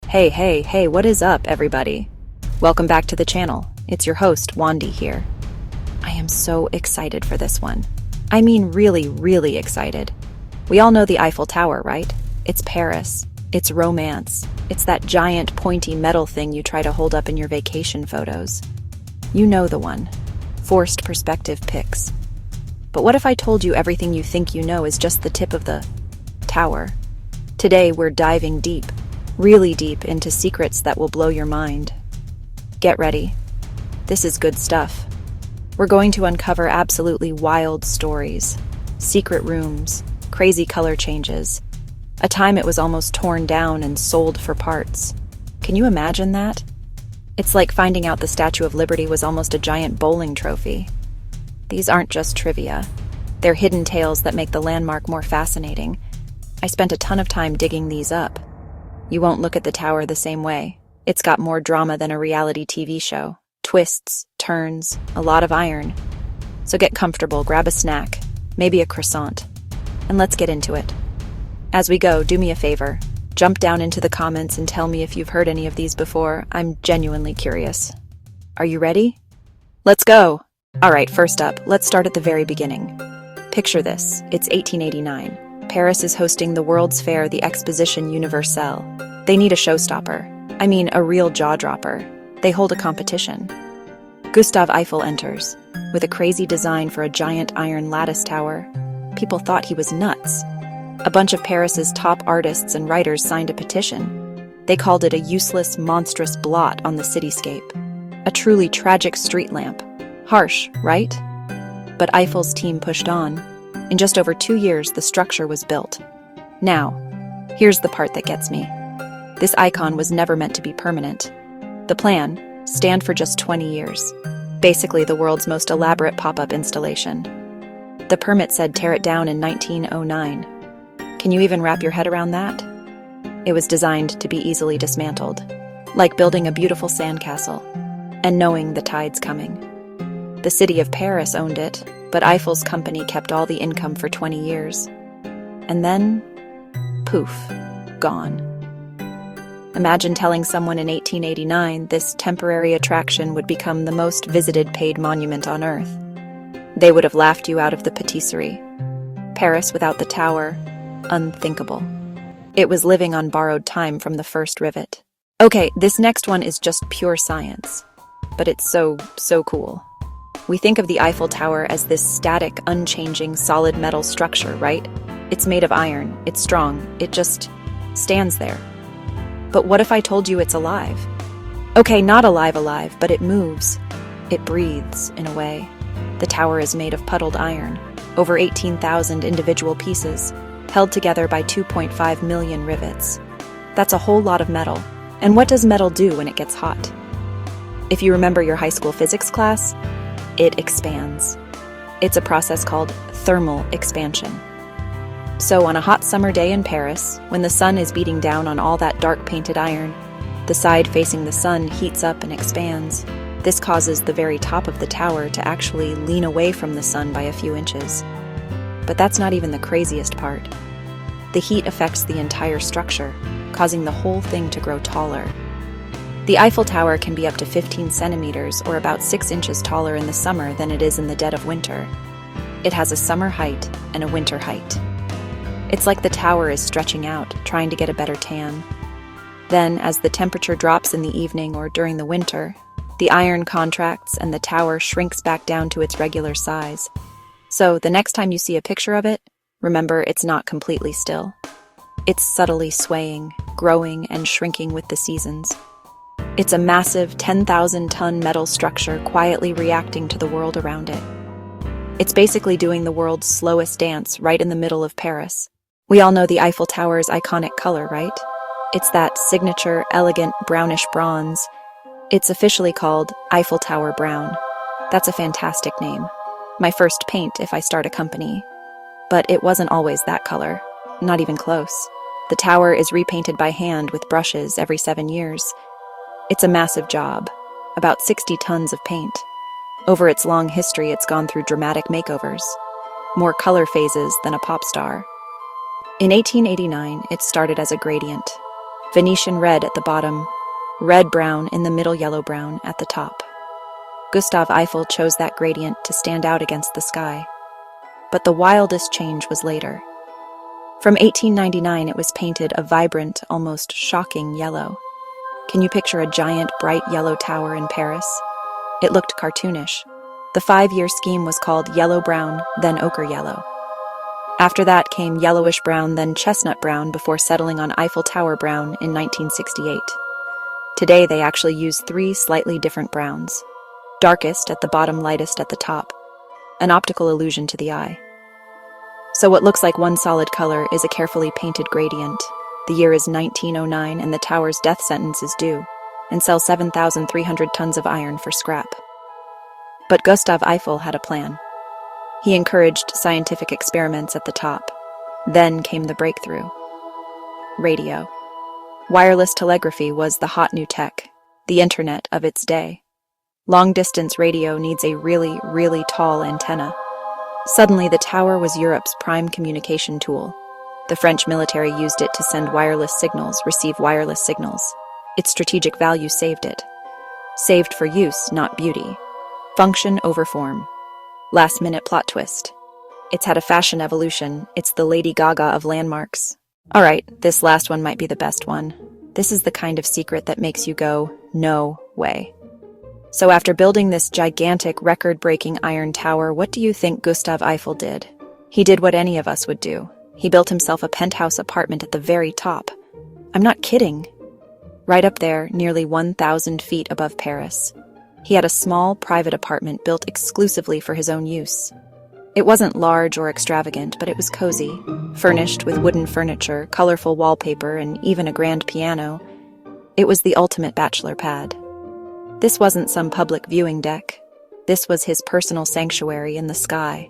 Hey, what is up, everybody? Welcome back to the channel. It's your host, Wandy here. I am so excited for this one. I mean, really excited. We all know the Eiffel Tower, right? It's Paris. It's romance. It's that giant, pointy metal thing you try to hold up in your vacation photos. You know the one. Forced perspective pics. But what if I told you everything you think you know is just the tip of the tower? Today, we're diving deep. Really deep into secrets that will blow your mind. Get ready. This is good stuff. We're going to uncover absolutely wild stories, secret rooms, crazy color changes, a time it was almost torn down and sold for parts. Can you imagine that? It's like finding out the Statue of Liberty was almost a giant bowling trophy. These aren't just trivia. They're hidden tales that make the landmark more fascinating. I spent a ton of time digging these up. You won't look at the tower the same way. It's got more drama than a reality TV show. Twists, turns, a lot of iron. So get comfortable, grab a snack, maybe a croissant, and let's get into it. As we go, do me a favor. Jump down into the comments and tell me if you've heard any of these before. I'm genuinely curious. Are you ready? Let's go! Alright, first up, let's start at the very beginning. Picture this. It's 1889. Paris is hosting the World's Fair, the Exposition Universelle. They need a showstopper. I mean, a real jaw-dropper. They hold a competition. Gustave Eiffel enters, with a crazy design for a giant iron lattice tower. People thought he was nuts. A bunch of Paris's top artists and writers signed a petition. They called it a useless, monstrous blot on the cityscape. A truly tragic street lamp. Harsh, right? But Eiffel's team pushed on. In just over 2 years, the structure was built. Now, here's the part that gets me. This icon was never meant to be permanent. The plan, stand for just 20 years. Basically the world's most elaborate pop-up installation. The permit said tear it down in 1909. Can you even wrap your head around that? It was designed to be easily dismantled, like building a beautiful sandcastle, and knowing the tide's coming. The city of Paris owned it, but Eiffel's company kept all the income for 20 years. And then, poof, gone. Imagine telling someone in 1889 this temporary attraction would become the most visited paid monument on Earth. They would have laughed you out of the patisserie. Paris without the tower, unthinkable. It was living on borrowed time from the first rivet. Okay, this next one is just pure science. But it's so cool. We think of the Eiffel Tower as this static, unchanging, solid metal structure, right? It's made of iron, it's strong, it just stands there. But what if I told you it's alive? Okay, not alive, but it moves. It breathes, in a way. The tower is made of puddled iron, over 18,000 individual pieces, held together by 2.5 million rivets. That's a whole lot of metal. And what does metal do when it gets hot? If you remember your high school physics class, it expands. It's a process called thermal expansion. So on a hot summer day in Paris, when the sun is beating down on all that dark painted iron, the side facing the sun heats up and expands. This causes the very top of the tower to actually lean away from the sun by a few inches. But that's not even the craziest part. The heat affects the entire structure, causing the whole thing to grow taller. The Eiffel Tower can be up to 15 centimeters or about 6 inches taller in the summer than it is in the dead of winter. It has a summer height and a winter height. It's like the tower is stretching out, trying to get a better tan. Then, as the temperature drops in the evening or during the winter, the iron contracts and the tower shrinks back down to its regular size. So, the next time you see a picture of it, remember it's not completely still. It's subtly swaying, growing, and shrinking with the seasons. It's a massive 10,000-ton metal structure quietly reacting to the world around it. It's basically doing the world's slowest dance right in the middle of Paris. We all know the Eiffel Tower's iconic color, right? It's that signature, elegant, brownish bronze. It's officially called Eiffel Tower Brown. That's a fantastic name. My first paint if I start a company. But it wasn't always that color. Not even close. The tower is repainted by hand with brushes every 7 years. It's a massive job, about 60 tons of paint. Over its long history, it's gone through dramatic makeovers, more color phases than a pop star. In 1889, it started as a gradient. Venetian red at the bottom, red-brown in the middle, yellow-brown at the top. Gustav Eiffel chose that gradient to stand out against the sky. But the wildest change was later. From 1899, it was painted a vibrant, almost shocking yellow. Can you picture a giant, bright yellow tower in Paris? It looked cartoonish. The 5-year scheme was called yellow-brown, then ochre-yellow. After that came yellowish-brown, then chestnut-brown, before settling on Eiffel Tower brown in 1968. Today, they actually use 3 slightly different browns. Darkest at the bottom, lightest at the top. An optical illusion to the eye. So what looks like one solid color is a carefully painted gradient. The year is 1909 and the tower's death sentence is due, and sell 7,300 tons of iron for scrap. But Gustav Eiffel had a plan. He encouraged scientific experiments at the top. Then came the breakthrough. Radio. Wireless telegraphy was the hot new tech, the internet of its day. Long-distance radio needs a really, really tall antenna. Suddenly, the tower was Europe's prime communication tool. The French military used it to send wireless signals, receive wireless signals. Its strategic value saved it. Saved for use, not beauty. Function over form. Last-minute plot twist. It's had a fashion evolution. It's the Lady Gaga of landmarks. All right, this last one might be the best one. This is the kind of secret that makes you go, no way. So after building this gigantic, record-breaking iron tower, what do you think Gustav Eiffel did? He did what any of us would do. He built himself a penthouse apartment at the very top. I'm not kidding. Right up there, nearly 1,000 feet above Paris. He had a small, private apartment built exclusively for his own use. It wasn't large or extravagant, but it was cozy, furnished with wooden furniture, colorful wallpaper, and even a grand piano. It was the ultimate bachelor pad. This wasn't some public viewing deck. This was his personal sanctuary in the sky.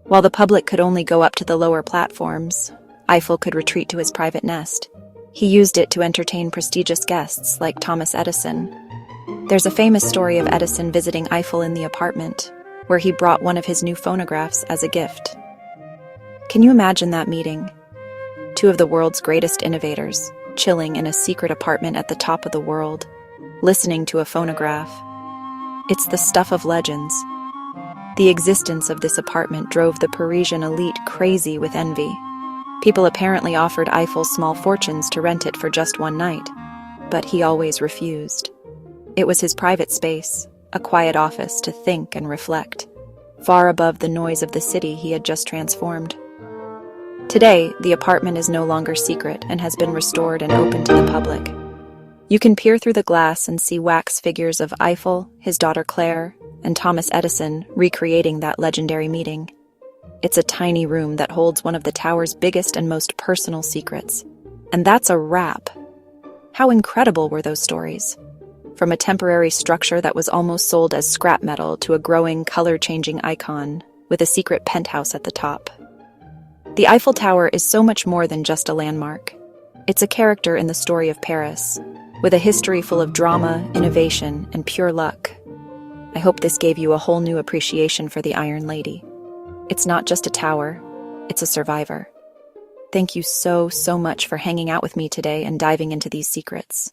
While the public could only go up to the lower platforms, Eiffel could retreat to his private nest. He used it to entertain prestigious guests like Thomas Edison. There's a famous story of Edison visiting Eiffel in the apartment, where he brought one of his new phonographs as a gift. Can you imagine that meeting? 2 of the world's greatest innovators, chilling in a secret apartment at the top of the world, listening to a phonograph. It's the stuff of legends. The existence of this apartment drove the Parisian elite crazy with envy. People apparently offered Eiffel small fortunes to rent it for just one night, but he always refused. It was his private space, a quiet office to think and reflect, far above the noise of the city he had just transformed. Today, the apartment is no longer secret and has been restored and open to the public. You can peer through the glass and see wax figures of Eiffel, his daughter Claire, and Thomas Edison recreating that legendary meeting. It's a tiny room that holds one of the tower's biggest and most personal secrets. And that's a wrap. How incredible were those stories? From a temporary structure that was almost sold as scrap metal to a growing, color-changing icon with a secret penthouse at the top. The Eiffel Tower is so much more than just a landmark. It's a character in the story of Paris, with a history full of drama, innovation, and pure luck. I hope this gave you a whole new appreciation for the Iron Lady. It's not just a tower, it's a survivor. Thank you so much for hanging out with me today and diving into these secrets.